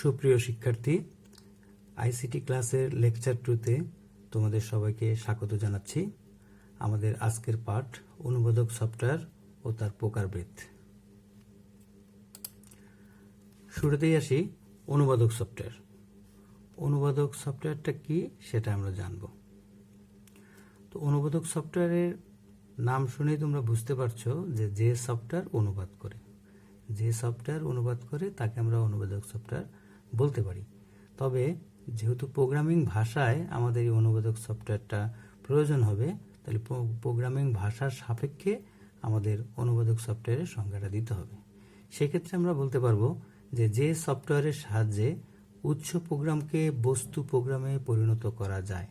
সুপ্রিয় শিক্ষার্থী, আইসিটি ক্লাসের লেকচার 2তে তোমাদের সবাইকে স্বাগত জানাচ্ছি। আমাদের আজকের পাঠ অনুবাদক সফটওয়্যার ও তার প্রকারভেদ। শুরুতেই আসি অনুবাদক সফটওয়্যার। অনুবাদক সফটওয়্যারটা কি সেটা আমরা জানব। তো অনুবাদক সফটওয়্যারের নাম শুনেই তোমরা বুঝতে পারছো যে সফটওয়্যার অনুবাদ করে, যে সফটওয়্যার অনুবাদ করে তাকে আমরা অনুবাদক সফটওয়্যার বলতে পারি। তবে যেহেতু প্রোগ্রামিং ভাষায় আমাদের এই অনুবাদক সফটওয়্যারটা প্রয়োজন হবে, তাহলে প্রোগ্রামিং ভাষার সাপেক্ষে আমাদের অনুবাদক সফটওয়্যারের সংজ্ঞাটা দিতে হবে। সেক্ষেত্রে আমরা বলতে পারবো যে সফটওয়্যারের সাহায্যে উৎস প্রোগ্রামকে বস্তু প্রোগ্রামে পরিণত করা যায়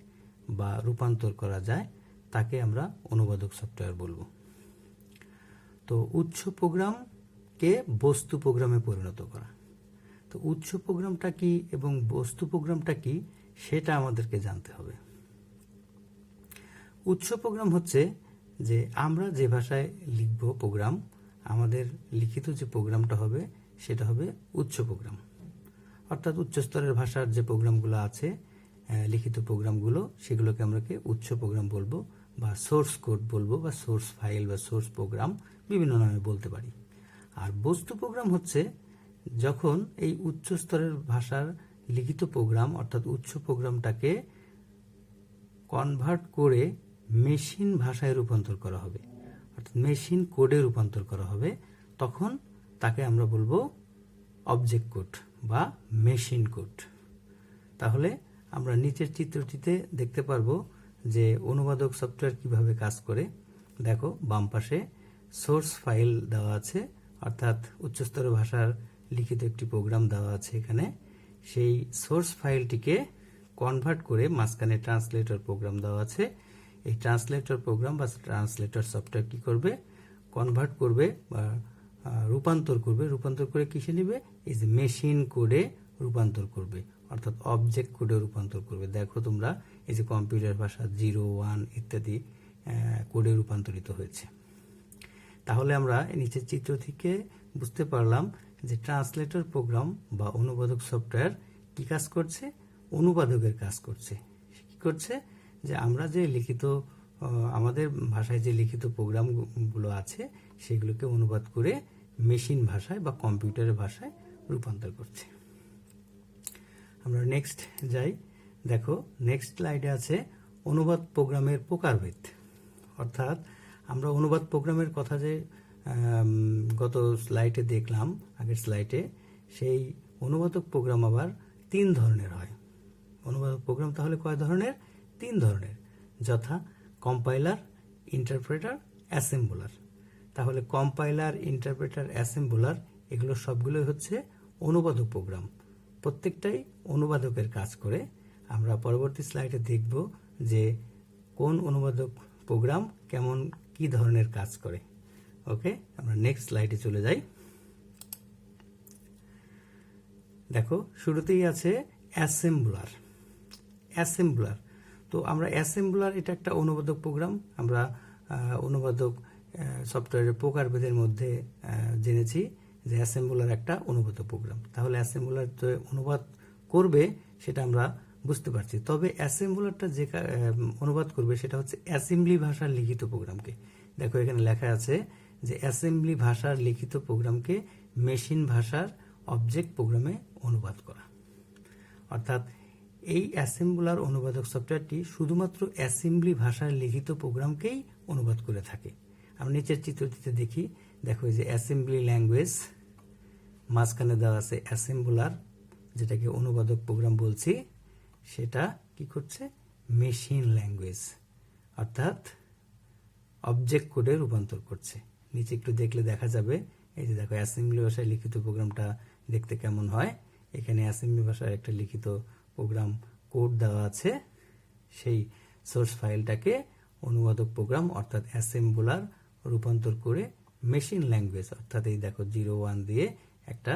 বা রূপান্তর করা যায় তাকে আমরা অনুবাদক সফটওয়্যার বলবো। তো উৎস প্রোগ্রামকে বস্তু প্রোগ্রামে পরিণত করা, তো উৎস প্রোগ্রামটা কি এবং বস্তু প্রোগ্রামটা কি সেটা আমাদেরকে জানতে হবে। উৎস প্রোগ্রাম হচ্ছে যে আমরা যে ভাষায় লিখব প্রোগ্রাম, আমাদের লিখিত যে প্রোগ্রামটা হবে সেটা হবে উৎস প্রোগ্রাম। অর্থাৎ উচ্চ স্তরের ভাষার যে প্রোগ্রামগুলো আছে, লিখিত প্রোগ্রামগুলো, সেগুলোকে আমরা উৎস প্রোগ্রাম বলবো বা সোর্স কোড বলবো বা সোর্স ফাইল বা সোর্স প্রোগ্রাম বিভিন্ন নামে বলতে পারি। আর বস্তু প্রোগ্রাম হচ্ছে যখন এই উচ্চ স্তরের ভাষার লিখিত প্রোগ্রাম অর্থাৎ উৎস প্রোগ্রামটাকে কনভার্ট করে মেশিন ভাষায় রূপান্তর করা হবে, অর্থাৎ মেশিন কোডে রূপান্তর করা হবে, তখন তাকে আমরা বলবো অবজেক্ট কোড বা মেশিন কোড। তাহলে আমরা নিচের চিত্রটিতে দেখতে পারবো যে অনুবাদক সফটওয়্যার কিভাবে কাজ করে। দেখো, বাম পাশে সোর্স ফাইল দেওয়া আছে, অর্থাৎ উচ্চস্তরের ভাষার লিখিত একটি প্রোগ্রাম দেওয়া আছে এখানে। সেই সোর্স ফাইলটিকে কনভার্ট করে মাঝখানে ট্রান্সলেটর প্রোগ্রাম দেওয়া আছে। এই ট্রান্সলেটর প্রোগ্রাম বা ট্রান্সলেটর সফটওয়্যার কি করবে? কনভার্ট করবে বা রূপান্তর করবে। রূপান্তর করে কিসে নেবে? এই যে মেশিন কোডে রূপান্তর করবে, অর্থাৎ অবজেক্ট কোডে রূপান্তর করবে। দেখো তোমরা, এই যে কম্পিউটার ভাষা 0, 1 ইত্যাদি কোডে রূপান্তরিত হয়েছে। তাহলে আমরা নিচের চিত্র থেকে বুঝতে পারলাম যে ট্রান্সলেটর প্রোগ্রাম বা অনুবাদক সফটওয়্যার কি কাজ করছে? অনুবাদকের কাজ করছে। কি করছে? যে আমরা যে লিখিত আমাদের ভাষায় যে লিখিত প্রোগ্রামগুলো আছে সেগুলোকে অনুবাদ করে মেশিন ভাষায় বা কম্পিউটারের ভাষায় রূপান্তর করছে। আমরা নেক্সট যাই। দেখো, নেক্সট স্লাইডে আছে অনুবাদ প্রোগ্রামের প্রকারভেদ। অর্থাৎ আমরা অনুবাদ প্রোগ্রামের কথা যে গত স্লাইডে দেখলাম, আগের স্লাইডে, সেই অনুবাদক প্রোগ্রাম আবার 3 ধরনের হয়। অনুবাদক প্রোগ্রাম তাহলে কয় ধরনের? 3 ধরনের, যথা কম্পাইলার, ইন্টারপ্রেটার, অ্যাসেম্বলার। তাহলে কম্পাইলার, ইন্টারপ্রেটার, অ্যাসেম্বলার এগুলো সবগুলোই হচ্ছে অনুবাদক প্রোগ্রাম। প্রত্যেকটাই অনুবাদকের কাজ করে। আমরা পরবর্তী স্লাইডে দেখব যে কোন অনুবাদক প্রোগ্রাম কেমন কি ধরনের কাজ করে। ওকে, আমরা নেক্সট স্লাইডে চলে যাই। দেখো, শুরুতেই আছে অ্যাসেম্বলার। অ্যাসেম্বলার, তো আমরা অ্যাসেম্বলার, এটা একটা অনুবাদক প্রোগ্রাম। আমরা অনুবাদক সফটওয়্যারের প্রকারভেদের মধ্যে জেনেছি যে অ্যাসেম্বলার একটা অনুবাদক প্রোগ্রাম। তাহলে অ্যাসেম্বলার যে অনুবাদ করবে সেটা আমরা বুঝতে পারছি। তবে অ্যাসেম্বলারটা যে অনুবাদ করবে সেটা হচ্ছে অ্যাসেম্বলি ভাষার লিখিত প্রোগ্রামকে। দেখো, এখানে লেখা আছে যে অ্যাসেম্বলি ভাষার লিখিত প্রোগ্রামকে মেশিন ভাষার অবজেক্ট প্রোগ্রামে অনুবাদ করা। অর্থাৎ এই অ্যাসেম্বলার অনুবাদক সফটওয়্যারটি শুধুমাত্র অ্যাসেম্বলি ভাষার লিখিত প্রোগ্রামকেই অনুবাদ করে থাকে। আমরা নিচের চিত্রটিতে দেখি। দেখো, এই যে অ্যাসেম্বলি ল্যাঙ্গুয়েজ, মাঝখানে দেওয়া আছে অ্যাসেম্বলার, যেটাকে অনুবাদক প্রোগ্রাম বলছি, সেটা কি করছে? মেশিন ল্যাঙ্গুয়েজ, অর্থাৎ অবজেক্ট কোডে রূপান্তর করছে। নিচে একটু দেখলে দেখা যাবে, এই যে দেখো অ্যাসেম্বলি ভাষায় লিখিত প্রোগ্রামটা দেখতে কেমন হয়। এখানে অ্যাসেম্বলি ভাষার একটা লিখিত প্রোগ্রাম কোড দেওয়া আছে। সেই সোর্স ফাইলটাকে অনুবাদক প্রোগ্রাম অর্থাৎ অ্যাসেম্বলার রূপান্তর করে মেশিন ল্যাঙ্গুয়েজ, অর্থাৎ এই দেখো 0, 1 দিয়ে একটা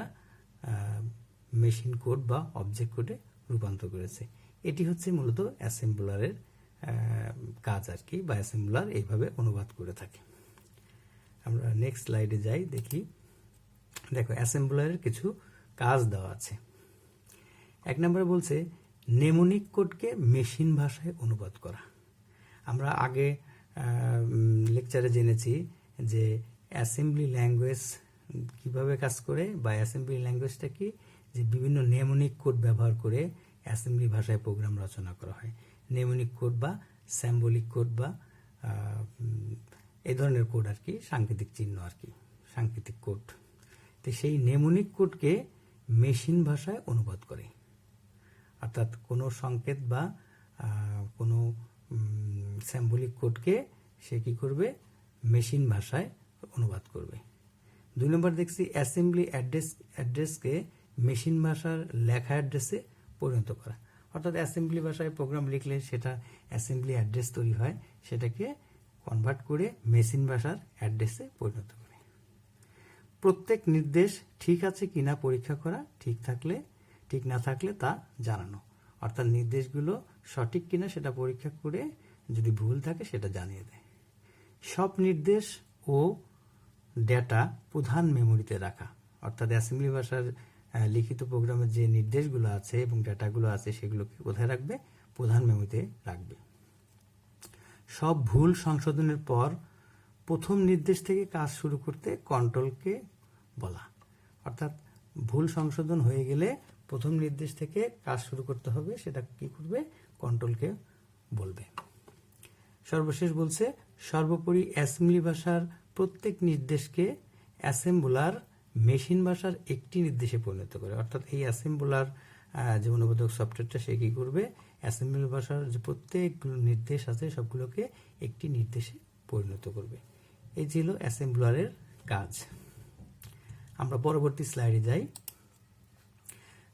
মেশিন কোড বা অবজেক্ট কোডে রূপান্তর করেছে। এটি হচ্ছে মূলত অ্যাসেম্বলারের কাজ আর কি, বা অ্যাসেম্বলার এইভাবে অনুবাদ করে থাকে। আমরা নেক্সট স্লাইডে যাই, দেখি। দেখো, অ্যাসেম্বলারের কিছু কাজ দেওয়া আছে। 1 নম্বরে বলছে নেমোনিক কোডকে মেশিন ভাষায় অনুবাদ করা। আমরা আগে লেকচারে জেনেছি যে অ্যাসেম্বলি ল্যাঙ্গুয়েজ কিভাবে কাজ করে, বা অ্যাসেম্বলি ল্যাঙ্গুয়েজটা কি, যে বিভিন্ন নেমোনিক কোড ব্যবহার করে অ্যাসেম্বলি ভাষায় প্রোগ্রাম রচনা করা হয়। নেমোনিক কোড বা সিম্বলিক কোড বা এই ধরনের কোড আর কি, সাংকেতিক চিহ্ন আর কি, সাংকেতিক কোড। তো সেই নেমোনিক কোডকে মেশিন ভাষায় অনুবাদ করে, অর্থাৎ কোনো সংকেত বা কোনো সিম্বলিক কোডকে সে কি করবে, মেশিন ভাষায় অনুবাদ করবে। 2 নম্বর দেখছি অ্যাসেম্বলি অ্যাড্রেসকে মেশিন ভাষার লেখা অ্যাড্রেসে পরিণত করা, অর্থাৎ অ্যাসেম্বলি ভাষায় প্রোগ্রাম লিখলে সেটা অ্যাসেম্বলি অ্যাড্রেস তৈরি হয়, সেটাকে কনভার্ট করে মেশিন ভাষার অ্যাড্রেসে পরিণত করে। প্রত্যেক নির্দেশ ঠিক আছে কিনা পরীক্ষা করা, ঠিক না থাকলে তা জানানো, অর্থাৎ নির্দেশগুলো সঠিক কিনা সেটা পরীক্ষা করে যদি ভুল থাকে সেটা জানিয়ে দেয়। সব নির্দেশ ও ডেটা প্রধান মেমোরিতে রাখা, অর্থাৎ অ্যাসেম্বলি ভাষার লিখিত প্রোগ্রামের যে নির্দেশগুলো আছে এবং ডেটাগুলো আছে সেগুলোকে কোথায় রাখবে, প্রধান মেমোরিতে রাখবে। সব ভুল সংশোধনের পর প্রথম নির্দেশ থেকে কাজ শুরু করতে কন্ট্রোলকে বলা, অর্থাৎ ভুল সংশোধন হয়ে গেলে প্রথম নির্দেশ থেকে কাজ শুরু করতে হবে, সেটা কি করবে, কন্ট্রোলকে বলবে। সর্বশেষ বলছে সর্বোপরি অ্যাসেম্বলি ভাষার প্রত্যেক নির্দেশকে অ্যাসেম্বলার মেশিন ভাষার একটি নির্দেশে পরিণত করে, অর্থাৎ এই অ্যাসেম্বলার যে অনুবাদক সফটওয়্যারটা সে কি করবে, অ্যাসেম্বলি ভাষার যে প্রত্যেক নির্দেশ আছে সবগুলোকে একটি নির্দেশে পরিণত করবে। এই ছিল অ্যাসেম্বলারের কাজ। আমরা পরবর্তী স্লাইডে যাই।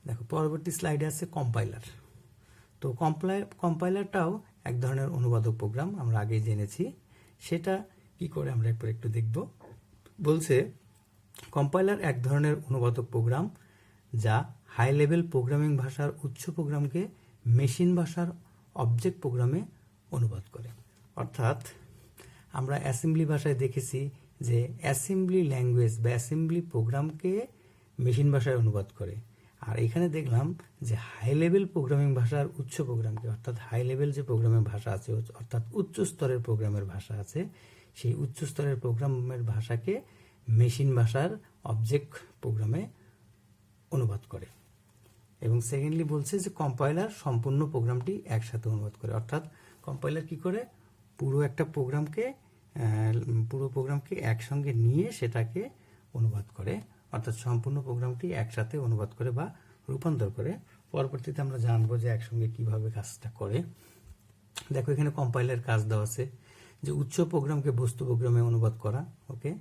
দেখো পরবর্তী স্লাইডে আছে কম্পাইলার। তো কম্পাইলারটাও এক ধরনের অনুবাদক প্রোগ্রাম, আমরা আগেই জেনেছি। সেটা কি করে আমরা একটু দেখব। বলছে কম্পাইলার এক ধরনের অনুবাদক প্রোগ্রাম যা হাই লেভেল প্রোগ্রামিং ভাষার উচ্চ প্রোগ্রামকে মেশিন ভাষার অবজেক্ট প্রোগ্রামে অনুবাদ করে। অর্থাৎ আমরা অ্যাসেম্বলি ভাষায় দেখেছি যে অ্যাসেম্বলি ল্যাঙ্গুয়েজ বা অ্যাসেম্বলি প্রোগ্রামকে মেশিন ভাষায় অনুবাদ করে, আর এখানে দেখলাম যে হাই লেভেল প্রোগ্রামিং ভাষার উচ্চ প্রোগ্রামকে, অর্থাৎ হাই লেভেল যে প্রোগ্রামের ভাষা আছে, অর্থাৎ উচ্চ স্তরের প্রোগ্রামের ভাষা আছে, সেই উচ্চ স্তরের প্রোগ্রামের ভাষাকে মেশিন ভাষার অবজেক্ট প্রোগ্রামে অনুবাদ করে। এবং সেকেন্ডলি বলছে যে কম্পাইলার সম্পূর্ণ প্রোগ্রামটি একসাথে অনুবাদ করে, অর্থাৎ কম্পাইলার কি করে, পুরো প্রোগ্রামকে একসঙ্গে নিয়ে সেটাকে অনুবাদ করে, অর্থাৎ সম্পূর্ণ প্রোগ্রামটি একসাথে অনুবাদ করে বা রূপান্তর করে। পরবর্তীতে আমরা জানবো যে একসঙ্গে কিভাবে কাজটা করে। দেখো এখানে কম্পাইলার কাজ দেওয়া আছে যে উচ্চ প্রোগ্রামকে বস্তু প্রোগ্রামে অনুবাদ করা, ওকে।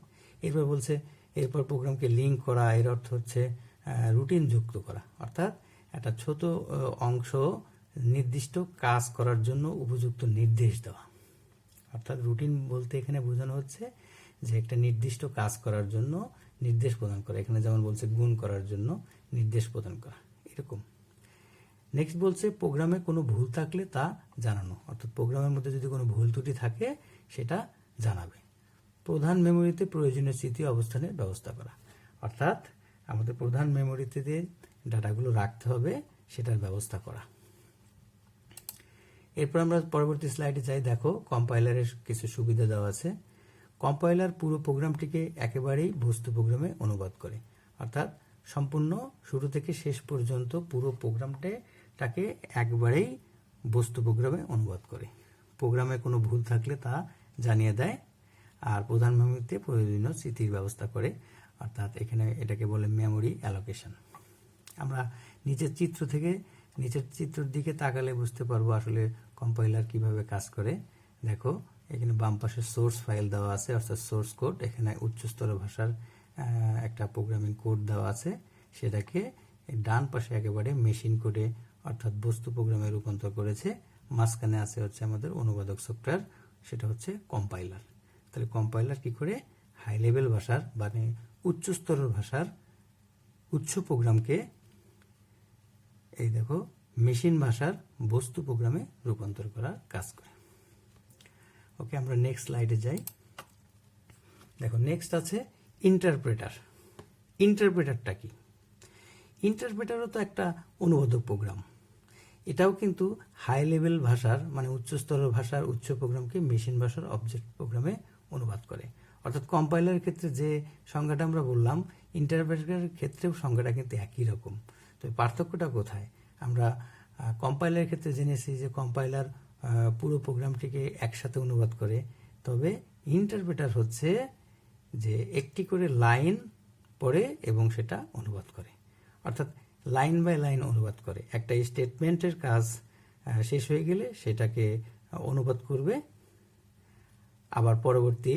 এরপর বলছে এরপর প্রোগ্রামকে লিঙ্ক করা, এর অর্থ হচ্ছে রুটিন যুক্ত করা, অর্থাৎ একটা ছোট অংশ নির্দিষ্ট কাজ করার জন্য উপযুক্ত নির্দেশ দেওয়া। অর্থাৎ রুটিন বলতে এখানে বোঝানো হচ্ছে যে একটা নির্দিষ্ট কাজ করার জন্য নির্দেশ প্রদান করা, এখানে যেমন বলছে গুণ করার জন্য নির্দেশ প্রদান করা, এরকম। নেক্সট বলছে প্রোগ্রামে কোনো ভুল থাকলে তা জানানো, অর্থাৎ প্রোগ্রামের মধ্যে যদি কোনো ভুল ত্রুটি থাকে সেটা জানাবে। প্রধান মেমোরিতে প্রয়োজনীয় স্মৃতি অবস্থানের ব্যবস্থা করা, অর্থাৎ আমাদের প্রধান মেমোরিতে যে ডাটাগুলো রাখতে হবে সেটার ব্যবস্থা করা। এরপর আমরা পরবর্তী স্লাইডে যাই। দেখো কম্পাইলারের কিছু সুবিধা দেওয়া আছে। কম্পাইলার পুরো প্রোগ্রামটিকে একেবারেই বস্তু প্রোগ্রামে অনুবাদ করে, অর্থাৎ সম্পূর্ণ শুরু থেকে শেষ পর্যন্ত পুরো প্রোগ্রামটাকে একবারেই বস্তু প্রোগ্রামে অনুবাদ করে। প্রোগ্রামে কোনো ভুল থাকলে তা জানিয়ে দেয়, আর প্রধান মেমোরিতে প্রয়োজনীয় স্মৃতির ব্যবস্থা করে, অর্থাৎ এখানে এটাকে বলে মেমোরি অ্যালোকেশন। আমরা নিচের চিত্রের দিকে তাকালে বুঝতে পারবো আসলে কম্পাইলার কিভাবে কাজ করে। দেখো এখানে বাম পাশে সোর্স ফাইল দেওয়া আছে, অর্থাৎ সোর্স কোড। এখানে উচ্চস্তর ভাষার একটা প্রোগ্রামিং কোড দেওয়া আছে, সেটাকে ডান পাশে একেবারে মেশিন কোডে অর্থাৎ বস্তু প্রোগ্রামে রূপান্তর করেছে। মাঝখানে আছে হচ্ছে আমাদের অনুবাদক সফটওয়্যার, সেটা হচ্ছে কম্পাইলার। তাহলে কম্পাইলার কি করে হাই লেভেল ভাষার মানে উচ্চ স্তরের ভাষার উচ্চ প্রোগ্রামকে এই দেখো মেশিন ভাষার বস্তু প্রোগ্রামে রূপান্তর করার কাজ করে। ওকে, আমরা নেক্সট স্লাইডে যাই। দেখো নেক্সট আছে ইন্টারপ্রেটার। ইন্টারপ্রেটারটা কি? ইন্টারপ্রেটারও তো একটা অনুবাদক প্রোগ্রাম। এটাও কিন্তু হাই লেভেল ভাষার মানে উচ্চস্তরের ভাষার উচ্চ প্রোগ্রামকে মেশিন ভাষার অবজেক্ট প্রোগ্রামে অনুবাদ করে। অর্থাৎ কম্পাইলারের ক্ষেত্রে যে সংজ্ঞাটা আমরা বললাম, ইন্টারপ্রেটারের ক্ষেত্রেও সংজ্ঞাটা কিন্তু একই রকম। তো পার্থক্যটা কোথায়? আমরা কম্পাইলারের ক্ষেত্রে জেনেছি যে কম্পাইলার পুরো প্রোগ্রামটিকে একসাথে অনুবাদ করে, তবে ইন্টারপ্রেটার হচ্ছে যে একটি করে লাইন পড়ে এবং সেটা অনুবাদ করে, অর্থাৎ লাইন বাই লাইন অনুবাদ করে। একটা স্টেটমেন্টের কাজ শেষ হয়ে গেলে সেটাকে অনুবাদ করবে, আবার পরবর্তী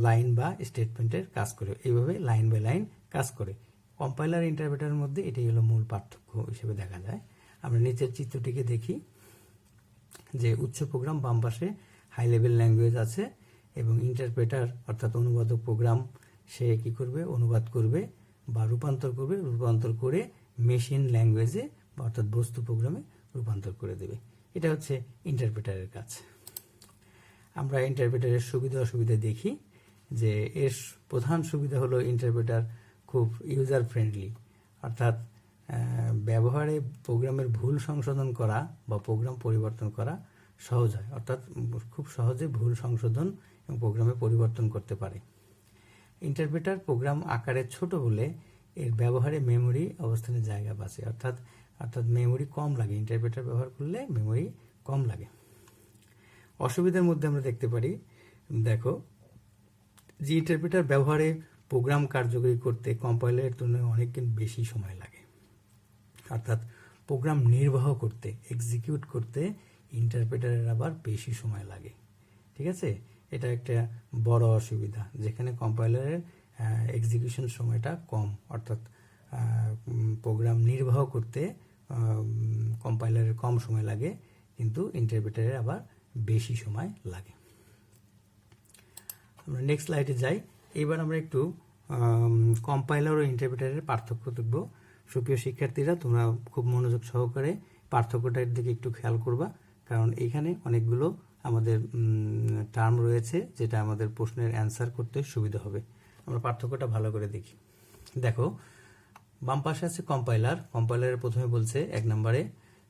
লাইন বা স্টেটমেন্টের কাজ করে, এইভাবে লাইন বাই লাইন কাজ করে। কম্পাইলার ইন্টারপ্রেটারের মধ্যে এটাই হলো মূল পার্থক্য হিসেবে দেখা যায়। আমরা নিচের চিত্রটিকে দেখি যে উচ্চ প্রোগ্রাম বাম পাশে হাই লেভেল ল্যাঙ্গুয়েজ আছে এবং ইন্টারপ্রেটার অর্থাৎ অনুবাদক প্রোগ্রাম সে কি করবে? অনুবাদ করবে বা রূপান্তর করবে, রূপান্তর করে মেশিন ল্যাঙ্গুয়েজে অর্থাৎ বস্তু প্রোগ্রামে রূপান্তর করে দেবে। এটা হচ্ছে ইন্টারপ্রেটারের কাজ। আমরা ইন্টারপ্রেটারের সুবিধা অসুবিধা দেখি যে এর প্রধান সুবিধা হলো ইন্টারপ্রেটার খুব ইউজার ফ্রেন্ডলি, অর্থাৎ ব্যবহারে প্রোগ্রামের ভুল সংশোধন করা বা প্রোগ্রাম পরিবর্তন করা সহজ হয়, অর্থাৎ খুব সহজে ভুল সংশোধন এবং প্রোগ্রামে পরিবর্তন করতে পারে। ইন্টারপ্রেটার প্রোগ্রাম আকারে ছোট বলে এর ব্যবহারে মেমোরি অবস্থানের জায়গা বাঁচে, অর্থাৎ মেমোরি কম লাগে। ইন্টারপ্রেটার ব্যবহার করলে মেমোরি কম লাগে। অসুবিধার মধ্যে আমরা দেখতে পারি, দেখো যে ইন্টারপ্রেটার ব্যবহারে প্রোগ্রাম কার্যকরী করতে কম্পাইলারের তুলনায় অনেক বেশি সময় লাগে, অর্থাৎ প্রোগ্রাম নির্বাহ করতে এক্সিকিউট করতে ইন্টারপ্রেটারের আবার বেশি সময় লাগে। ঠিক আছে, এটা একটা বড় অসুবিধা, যেখানে কম্পাইলারের এক্সিকিউশন সময়টা কম, অর্থাৎ প্রোগ্রাম নির্বাহ করতে কম্পাইলারের কম সময় লাগে, কিন্তু ইন্টারপ্রেটারের আবার বেশি সময় লাগে। আমরা নেক্সট স্লাইডে যাই। এইবার আমরা একটু কম্পাইলার ও ইন্টারপ্রেটারের পার্থক্য দেখব। সুপ্রিয় শিক্ষার্থীরা, তোমরা খুব মনোযোগ সহকারে পার্থক্যটার দিকে একটু খেয়াল করবা, কারণ এইখানে অনেকগুলো আমাদের টার্ম রয়েছে যেটা আমাদের প্রশ্নের অ্যান্সার করতে সুবিধা হবে। আমরা পার্থক্যটা ভালো করে দেখি। দেখো, বাম পাশে আছে কম্পাইলার। কম্পাইলারের প্রথমে বলছে 1 নম্বরে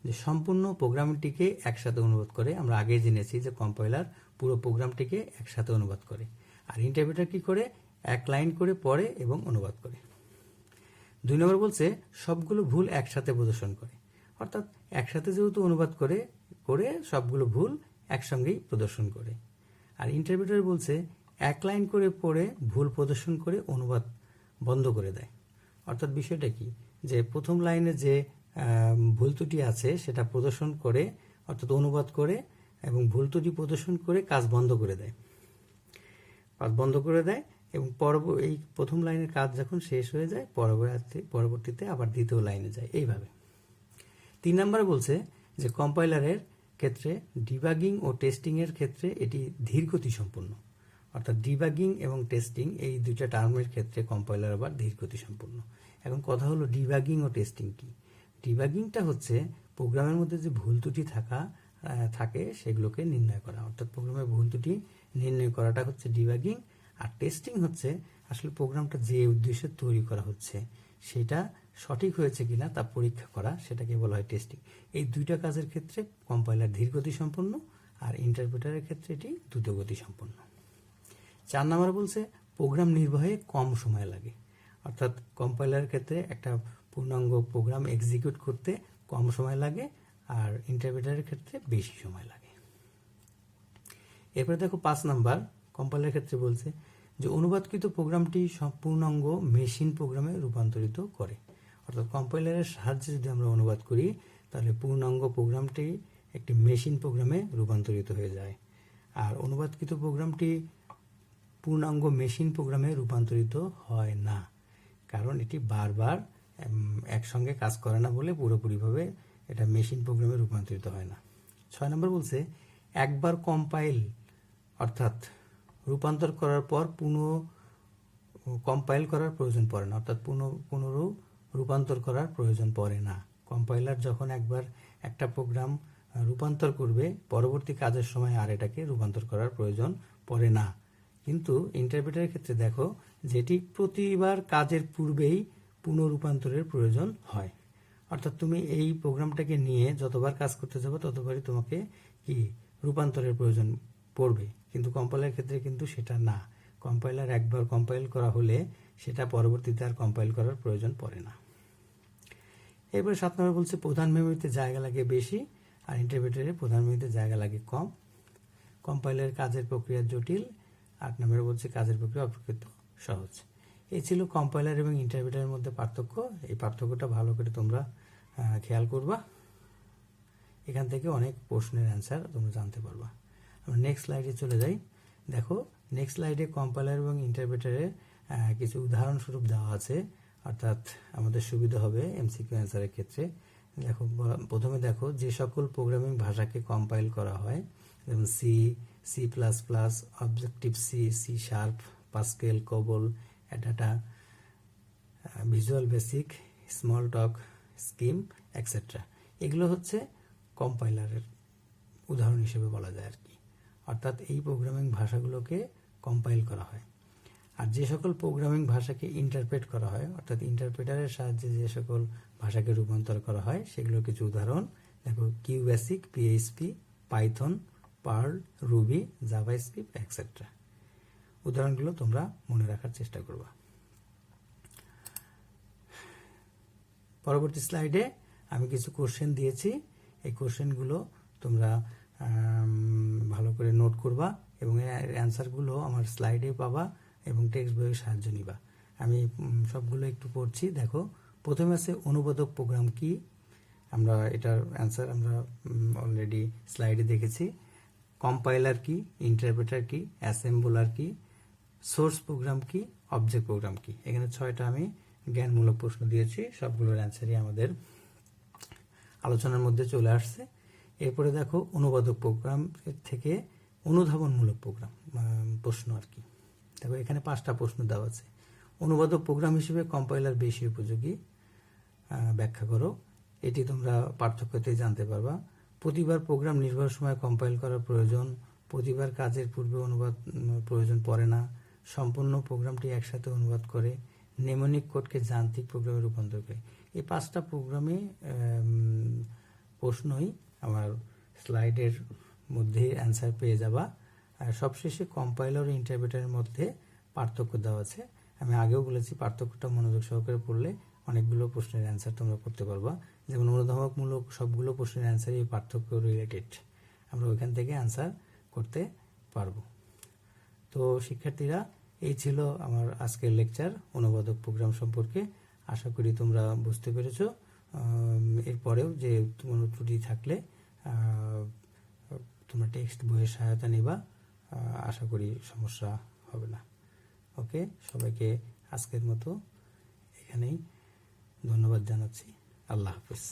যে সম্পূর্ণ প্রোগ্রামটিকে একসাথে অনুবাদ করে। আমরা আগে জেনেছি যে কম্পাইলার পুরো প্রোগ্রামটিকে একসাথে অনুবাদ করে, আর ইন্টারপ্রেটার কি করে? এক লাইন করে পড়ে এবং অনুবাদ করে। 2 নম্বর বলছে সবগুলো ভুল একসাথে প্রদর্শন করে, অর্থাৎ একসাথে যেহেতু অনুবাদ করে সবগুলো ভুল একসঙ্গেই প্রদর্শন করে। আর ইন্টারপ্রেটার বলছে এক লাইন করে পড়ে ভুল প্রদর্শন করে অনুবাদ বন্ধ করে দেয়। অর্থাৎ বিষয়টা কি? যে প্রথম লাইনে যে ভুল ত্রুটি আছে সেটা প্রদর্শন করে, অর্থাৎ অনুবাদ করে এবং ভুল ত্রুটি প্রদর্শন করে কাজ বন্ধ করে দেয়, এবং এই প্রথম লাইনের কাজ যখন শেষ হয়ে যায় পরবর্তীতে আবার দ্বিতীয় লাইনে যায়, এইভাবে। 3 নম্বরে বলছে যে কম্পাইলারের ক্ষেত্রে ডিবাগিং ও টেস্টিং এর ক্ষেত্রে এটি ধীর গতি সম্পন্ন, অর্থাৎ ডিবাগিং এবং টেস্টিং এই দুইটা টার্মের ক্ষেত্রে কম্পাইলার আবার ধীর গতি সম্পন্ন। এখন কথা হলো ডিবাগিং ও টেস্টিং কি? ডিবাগিংটা হচ্ছে প্রোগ্রামের মধ্যে যে ভুল ত্রুটি থাকে সেগুলোকে নির্ণয় করা, অর্থাৎ প্রোগ্রামের ভুল ত্রুটি নির্ণয় করাটা হচ্ছে ডিবাগিং। আর টেস্টিং হচ্ছে আসলে প্রোগ্রামটা যে উদ্দেশ্যে তৈরি করা হচ্ছে সেটা সঠিক হয়েছে কিনা তা পরীক্ষা করা, সেটাকে বলা হয় টেস্টিং। এই দুইটা কাজের ক্ষেত্রে কম্পাইলার ধীর গতি সম্পন্ন, আর ইন্টারপ্রেটারের ক্ষেত্রে এটি দ্রুত গতি সম্পন্ন। 4 নম্বর বলছে প্রোগ্রাম নির্বাহে কম সময় লাগে, অর্থাৎ কম্পাইলারের ক্ষেত্রে একটা পূর্ণাঙ্গ প্রোগ্রাম এক্সিকিউট করতে কম সময় লাগে, আর ইন্টারপ্রেটারের ক্ষেত্রে বেশি সময় লাগে। এরপরে দেখো 5 নম্বর কম্পাইলারের ক্ষেত্রে বলছে যে অনুবাদকৃত প্রোগ্রামটি পূর্ণাঙ্গ মেশিন প্রোগ্রামে রূপান্তরিত করে, অর্থাৎ কম্পাইলারের সাহায্যে যদি আমরা অনুবাদ করি তাহলে পূর্ণাঙ্গ প্রোগ্রামটি একটি মেশিন প্রোগ্রামে রূপান্তরিত হয়ে যায়। আর অনুবাদকৃত প্রোগ্রামটি পূর্ণাঙ্গ মেশিন প্রোগ্রামে রূপান্তরিত হয় না, কারণ এটি বারবার একসঙ্গে কাজ করে না বলে পুরোপুরিভাবে এটা মেশিন প্রোগ্রামে রূপান্তরিত হয় না। 6 নম্বর বলছে একবার কম্পাইল অর্থাৎ রূপান্তর করার পর কম্পাইল করার প্রয়োজন পড়ে না, অর্থাৎ রূপান্তর করার প্রয়োজন পড়ে না। কম্পাইলার যখন একবার একটা প্রোগ্রাম রূপান্তর করবে পরবর্তী কাজের সময় আর এটাকে রূপান্তর করার প্রয়োজন পড়ে না। কিন্তু ইন্টারপ্রেটারের ক্ষেত্রে দেখো যেটি প্রতিবার কাজের পূর্বেই পুনরূপান্তরের প্রয়োজন হয়। অর্থাৎ তুমি এই প্রোগ্রামটাকে নিয়ে যতবার কাজ করতে যাবে ততবারই তোমাকে কি রূপান্তরের প্রয়োজন পড়বে, কিন্তু কম্পাইলার ক্ষেত্রে কিন্তু সেটা না। কম্পাইলার একবার কম্পাইল করা হলে সেটা পরবর্তীতে আর কম্পাইল করার প্রয়োজন পড়ে না। এরপরে 7 নম্বর বলছে প্রধান মেমোরিতে জায়গা লাগে বেশি আর ইন্টারপ্রেটারে প্রধান মেমোরিতে জায়গা লাগে কম। কম্পাইলারের কাজের প্রক্রিয়া জটিল। 8 নম্বরে বলছে কাজের প্রক্রিয়া অপেক্ষাকৃত সহজ। এই ছিল কম্পাইলার এবং ইন্টারপ্রেটারের মধ্যে পার্থক্য। এই পার্থক্যটা ভালো করে তোমরা খেয়াল করবা, এখান থেকে অনেক প্রশ্নের অ্যান্সার তোমরা জানতে পারবা। আমরা নেক্সট স্লাইডে চলে যাই। দেখো নেক্সট স্লাইডে কম্পাইলার এবং ইন্টারপ্রেটারের কিছু উদাহরণস্বরূপ দেওয়া আছে, অর্থাৎ আমাদের সুবিধা হবে এমসিকিউ অ্যান্সারের ক্ষেত্রে। দেখো প্রথমে দেখো যে সকল প্রোগ্রামিং ভাষাকে কম্পাইল করা হয়, যেমন C, C plus plus, objective C, C sharp, Pascal, COBOL, অ্যাডাটা, visual basic, Smalltalk, Scheme, etcetera, এগুলো হচ্ছে কম্পাইলারের উদাহরণ হিসেবে বলা যায় আর কি। অর্থাৎ এই প্রোগ্রামিং ভাষাগুলোকে কম্পাইল করা হয়। আর যে সকল প্রোগ্রামিং ভাষাকে ইন্টারপ্রেট করা হয়, অর্থাৎ ইন্টারপ্রেটারের সাহায্যে যে সকল ভাষাকে রূপান্তর করা হয় সেগুলোর কিছু উদাহরণ দেখো, Q basic, PHP, Python, Perl, Ruby, JavaScript, etcetera. উদাহরণগুলো তোমরা মনে রাখার চেষ্টা করবা। পরবর্তী স্লাইডে আমি কিছু কোশ্চেন দিয়েছি, এই কোশ্চেনগুলো তোমরা ভালো করে নোট করবা এবং এর অ্যান্সারগুলো আমার স্লাইডে পাবা এবং টেক্সট বইয়ের সাহায্য নিবা। আমি সবগুলো একটু পড়ছি। দেখো প্রথমে আছে অনুবাদক প্রোগ্রাম কি, আমরা এটার অ্যান্সার আমরা অলরেডি স্লাইডে দেখেছি। কম্পাইলার কি, ইন্টারপ্রেটার কি, অ্যাসেম্বলার কি, সোর্স প্রোগ্রাম কি, অবজেক্ট প্রোগ্রাম কি। এখানে 6টা আমি জ্ঞানমূলক প্রশ্ন দিয়েছি, সবগুলোর অ্যান্সারই আমাদের আলোচনার মধ্যে চলে আসছে। এরপরে দেখো অনুবাদক প্রোগ্রাম থেকে অনুধাবনমূলক প্রোগ্রাম প্রশ্ন আর কি। দেখো এখানে 5টা প্রশ্ন দেওয়া আছে। অনুবাদক প্রোগ্রাম হিসেবে কম্পাইলার বেশি উপযোগী, ব্যাখ্যা করো। এটি তোমরা পার্থক্যতে জানতে পারবা। প্রতিবার প্রোগ্রাম নির্ভর সময় কম্পাইল করার প্রয়োজন, প্রতিবার কাজের পূর্বে অনুবাদ প্রয়োজন পড়ে না, সম্পূর্ণ প্রোগ্রামটি একসাথে অনুবাদ করে, নেমনিক কোডকে যান্ত্রিক প্রোগ্রামে রূপান্তর করে। এই 5টা প্রোগ্রামে প্রশ্নই আমার স্লাইডের মধ্যে অ্যান্সার পেয়ে যাবা। আর সবশেষে কম্পাইলার ও ইন্টারপ্রেটারের মধ্যে পার্থক্য দেওয়া আছে। আমি আগেও বলেছি পার্থক্যটা মনোযোগ সহকারে পড়লে অনেকগুলো প্রশ্নের অ্যান্সার তোমরা করতে পারবা। যেমন অনুধাবনমূলক সবগুলো প্রশ্নের অ্যান্সার এই পার্থক্য রিলেটেড, আমরা ওইখান থেকে অ্যান্সার করতে পারবো। তো শিক্ষার্থীরা, এই ছিল আমার আজকের লেকচার অনুবাদক প্রোগ্রাম সম্পর্কে। আশা করি তোমরা বুঝতে পেরেছো। এরপরেও যে কোনো ত্রুটি থাকলে তোমরা টেক্সট বইয়ের সহায়তা নেবা, আশা করি সমস্যা হবে না। ওকে, সবাইকে আজকের মতো এখানেই ধন্যবাদ জানাচ্ছি। আল্লাহ হাফেজ।